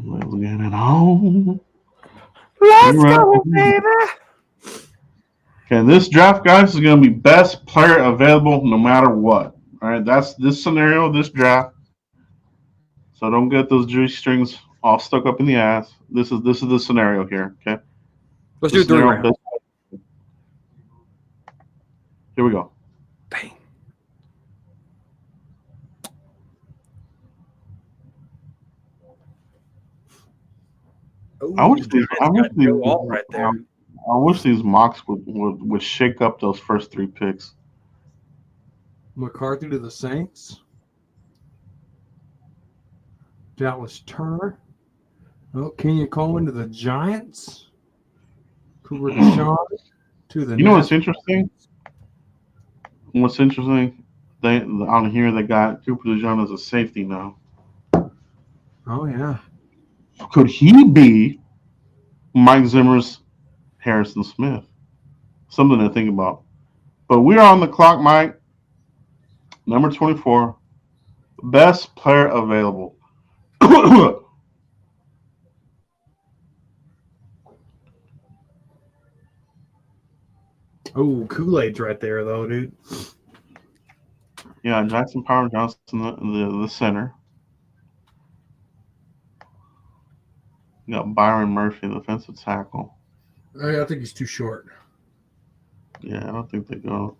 Let's get it on. Let's Right. go, baby. Okay, this draft, guys, is going to be best player available no matter what. All right, that's this scenario, this draft. So don't get those juice strings all stuck up in the ass. This is the scenario here. Okay, Let's the do 3 scenario. rounds. Here we go. Dang. I wish Ooh, these. I Giants wish got these. Joe Alt right there. I wish these mocks would shake up those first 3 picks. McCarthy to the Saints. Dallas Turner. Oh, Kenyon Coleman to the Giants. Cooper Deshaun to the You know what's Nats. interesting? What's interesting? They on here they got Cooper DeJean as a safety now. Oh, yeah. Could he be Mike Zimmer's Harrison Smith? Something to think about. But we're on the clock, Mike. Number 24, best player available. Oh, Kool-Aid's right there, though, dude. Yeah, Jackson Power Johnson, the center. You got Byron Murphy, the defensive tackle. I think he's too short. Yeah, I don't think they go.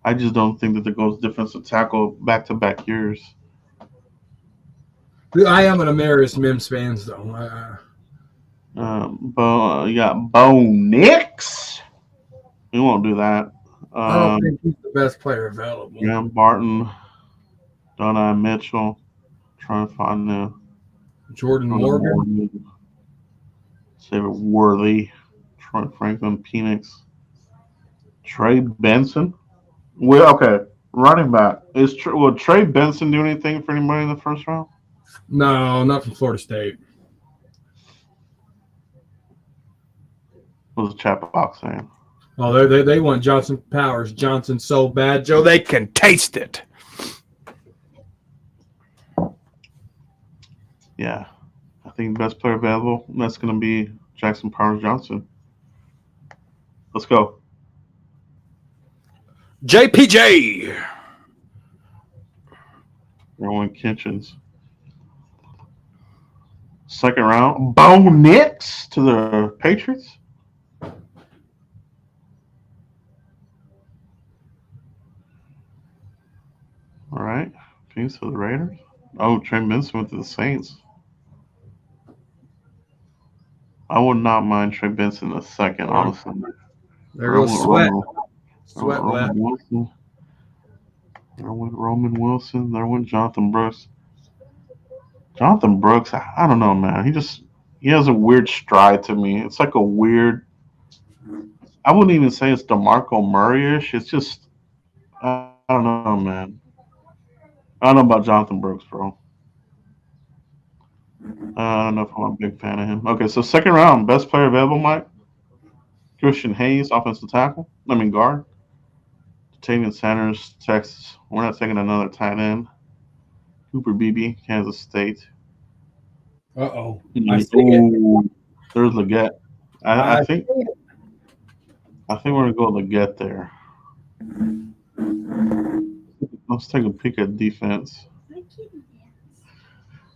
I just don't think that there goes defensive tackle back-to-back years. I am an Amaris Mims fans, though. You got Bo Nix. We won't do that. I don't think he's the best player available. Graham Barton, Donai Mitchell. Trying to find the Jordan Morgan. Save it Worthy. Troy Franklin, Phoenix. Trey Benson. Well, okay. Running back. Will Trey Benson do anything for anybody in the first round? No, not from Florida State. What was the chat box saying? Oh, they want Johnson Powers. Johnson so bad, Joe. They can taste it. Yeah. I think best player available. That's going to be Jackson Powers Johnson. Let's go. JPJ. Rowan Kitchens. Second round. Bo Nix to the Patriots. All right. Phoenix to the Raiders. Oh, Trey Benson went to the Saints. I would not mind Trey Benson a second, honestly. There goes Sweat. Sweat Roman left. Wilson. There went Roman Wilson. There went Jonathan Brooks. Jonathan Brooks, I don't know, man. He has a weird stride to me. It's like a weird. I wouldn't even say it's DeMarco Murray-ish. It's just I don't know, man. I don't know about Jonathan Brooks, bro. I don't know if I'm a big fan of him. Okay, so second round, best player available, Mike. Christian Hayes, offensive tackle. Guard. Tavian Sanders, Texas. We're not taking another tight end. Cooper Beebe, Kansas State. Uh-oh. I see it. Ooh, there's Leggett. I I think see it. I think we're gonna go Leggett there. Let's take a peek at defense.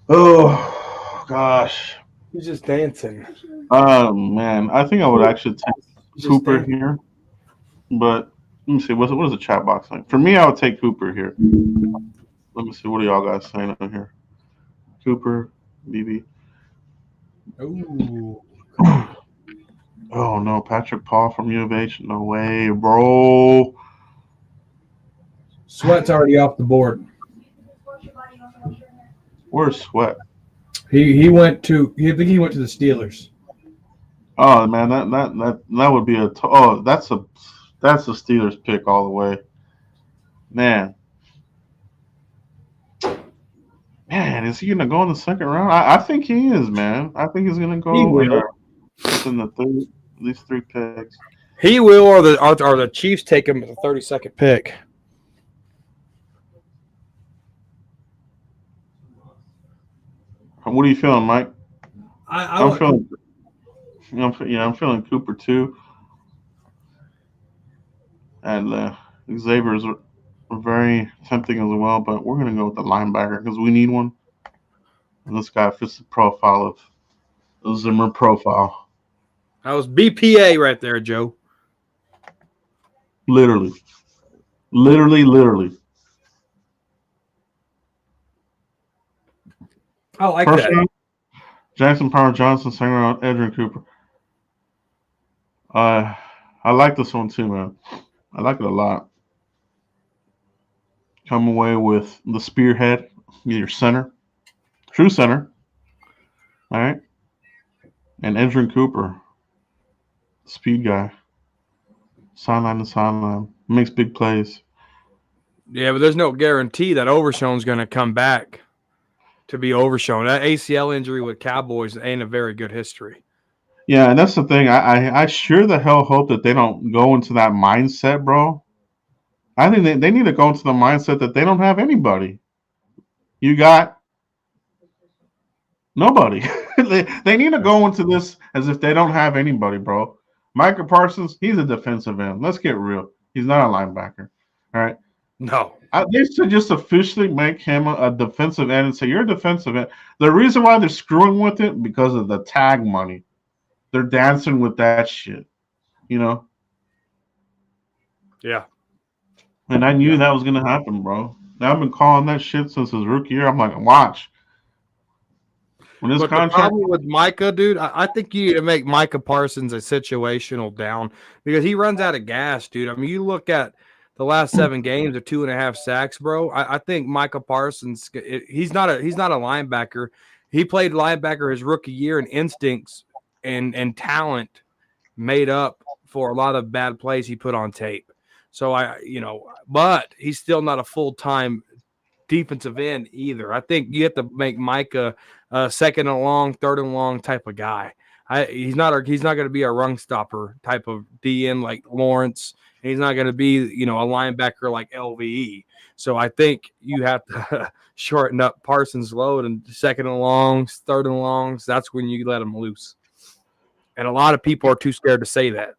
Oh gosh. He's just dancing. Man, I think I would actually take Cooper here. But let me see. What is the chat box like? For me, I would take Cooper here. Let me see. What are y'all guys saying on here? Cooper, BB. Ooh. Oh no, Patrick Paul from U of H. No way, bro. Sweat's already off the board. Where's Sweat? He went to I think he went to the Steelers. Oh man, that would be oh that's a Steelers pick all the way. Man, man, is he gonna go in the second round? I think he is, man. I think he's gonna He go will. within the three, at least three picks. He will, or the Chiefs take him at the 32nd pick. What are you feeling, Mike? I I'm want feeling, I'm feeling Cooper too, and Xavier's very tempting as well. But we're gonna go with the linebacker because we need one, and this guy fits the profile of Zimmer profile, that was BPA right there, Joe. literally, literally. I like First that. round, Jackson Power Johnson. Second round, Edrin Cooper. Uh, I like this one too, man. I like it a lot. Come away with the spearhead, your center, true center. All right, and Edrin Cooper, speed guy, sideline to sideline, makes big plays. Yeah, but there's no guarantee that Overshown's going to come back to be Overshown. That ACL injury with Cowboys ain't a very good history. Yeah, and that's the thing. I sure the hell hope that they don't go into that mindset, bro. I think they need to go into the mindset that they don't have anybody. You got nobody. They need to go into this as if they don't have anybody, bro. Micah Parsons, he's a defensive end. Let's get real. He's not a linebacker. All right. No. They should just officially make him a defensive end and say, you're a defensive end. The reason why they're screwing with it because of the tag money. They're dancing with that shit, you know? Yeah. And I knew Yeah. that was going to happen, bro. I've been calling that shit since his rookie year. I'm like, watch. When his But the contract. problem with Micah, dude, I think you need to make Micah Parsons a situational down because he runs out of gas, dude. I mean, you look at the last 7 games of 2.5 sacks, bro. I think Micah Parsons, he's not a linebacker. He played linebacker his rookie year, and instincts and talent made up for a lot of bad plays he put on tape. So but he's still not a full-time defensive end either. I think you have to make Micah a second and long, third and long type of guy. He's not going to be a run stopper type of DN like Lawrence. And he's not going to be a linebacker like LVE. So I think you have to shorten up Parsons' load and second and longs, third and longs. That's when you let him loose. And a lot of people are too scared to say that.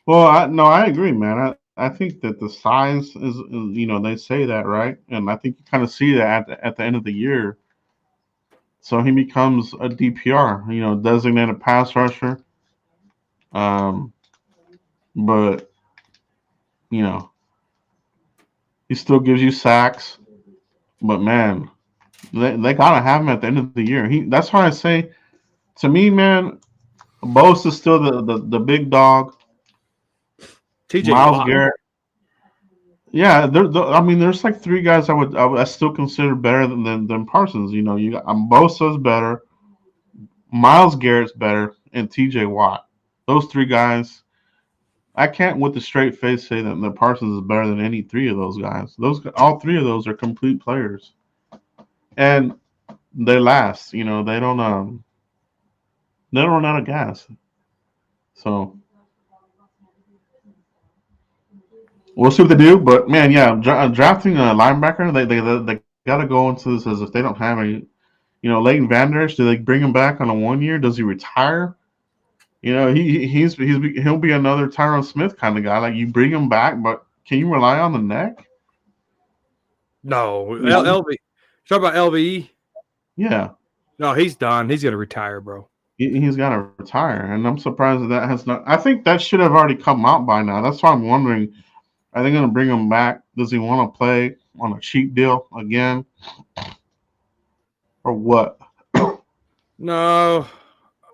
Well, I agree, man. I think that the size is, they say that, right? And I think you kind of see that at the end of the year. So he becomes a DPR, designated pass rusher. Um, but, you know, he still gives you sacks. But, man, they got to have him at the end of the year. That's why I say, to me, man, Bose is still the big dog. TJ Miles Watt. Garrett. Yeah, I mean, there's like three guys I still consider better than Parsons. You got Bosa's better, Miles Garrett's better, and T.J. Watt. Those three guys, I can't with a straight face say that Parsons is better than any three of those guys. All three of those are complete players, and they last. They don't run out of gas. So we'll see what they do. But man, yeah, drafting a linebacker, they got to go into this as if they don't have any. Leighton Vander Esch, do they bring him back on a 1 year? Does he retire? He'll be another Tyron Smith kind of guy. Like you bring him back, but can you rely on the neck? No, Yeah. LV. Talk about LVE. Yeah, No, he's done. He's gonna retire, bro. he's got to retire, and I'm surprised that has not. I think that should have already come out by now. That's why I'm wondering: are they going to bring him back? Does he want to play on a cheap deal again, or what? No,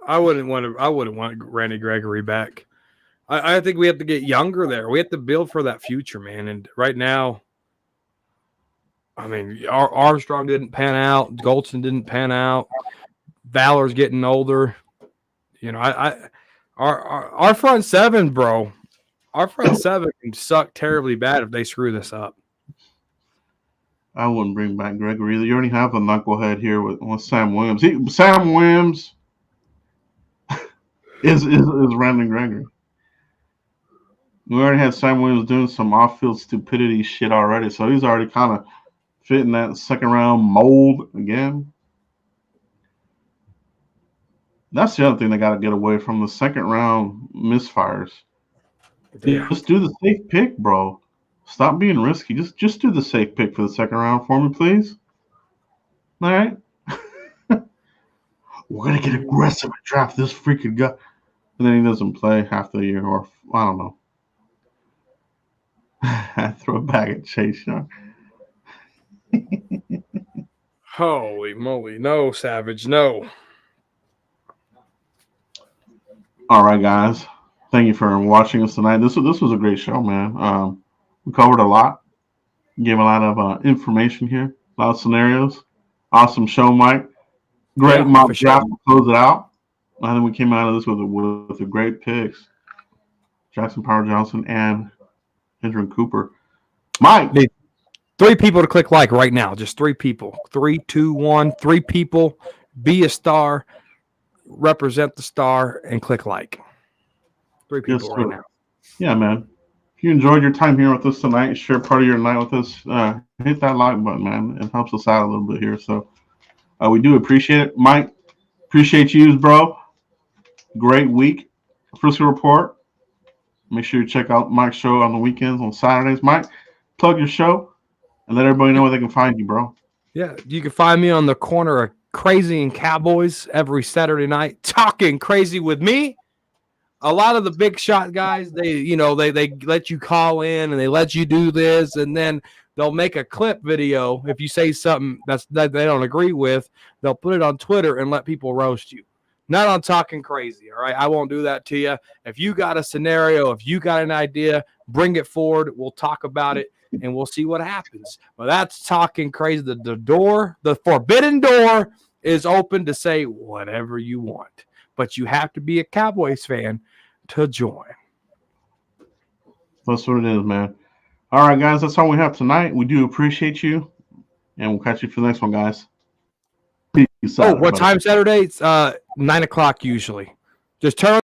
I wouldn't want to. I wouldn't want Randy Gregory back. I think we have to get younger there. We have to build for that future, man. And right now, I mean, Armstrong didn't pan out. Goldson didn't pan out. Valor's getting older. You know, our front seven, bro. Our front seven can suck terribly bad if they screw this up. I wouldn't bring back Gregory either. You already have a knucklehead here with Sam Williams. Sam Williams is Randy Gregory. We already had Sam Williams doing some off-field stupidity shit already, so he's already kind of fitting that second-round mold again. That's the other thing they got to get away from, the second-round misfires. Yeah. Just do the safe pick, bro. Stop being risky. Just do the safe pick for the second round for me, please. All right. We're gonna get aggressive and draft this freaking guy, and then he doesn't play half the year, or I don't know. I throw it back at Chase Young. Holy moly! No, Savage, no. All right, guys. Thank you for watching us tonight. This was a great show, man. We covered a lot. Gave a lot of information here. A lot of scenarios. Awesome show, Mike. Great mock draft to close it out. I think we came out of this with a great picks. Jackson Power Johnson and Hendron Cooper. Mike. Need 3 people to click like right now. Just 3 people. 3, 2, 1. 3 people. Be a star. Represent the star and click like. 3 people right now. Yeah, man. If you enjoyed your time here with us tonight, share part of your night with us, hit that like button, man. It helps us out a little bit here. So we do appreciate it. Mike, appreciate you, bro. Great week. Frisco Report. Make sure you check out Mike's show on the weekends on Saturdays. Mike, plug your show and let everybody know where they can find you, bro. Yeah, you can find me on the corner of Crazy and Cowboys every Saturday night, talking crazy with me. A lot of the big shot guys, they let you call in and they let you do this, and then they'll make a clip video. If you say something that they don't agree with, they'll put it on Twitter and let people roast you. Not on talking crazy, all right? I won't do that to you. If you got a scenario, if you got an idea, bring it forward. We'll talk about it, and we'll see what happens. Well, that's talking crazy. The forbidden door is open to say whatever you want, but you have to be a Cowboys fan to join. That's what it is, man. All right, guys, that's all we have tonight. We do appreciate you, and we'll catch you for the next one, guys. Peace out. What time Saturday? It's 9 o'clock usually. Just turn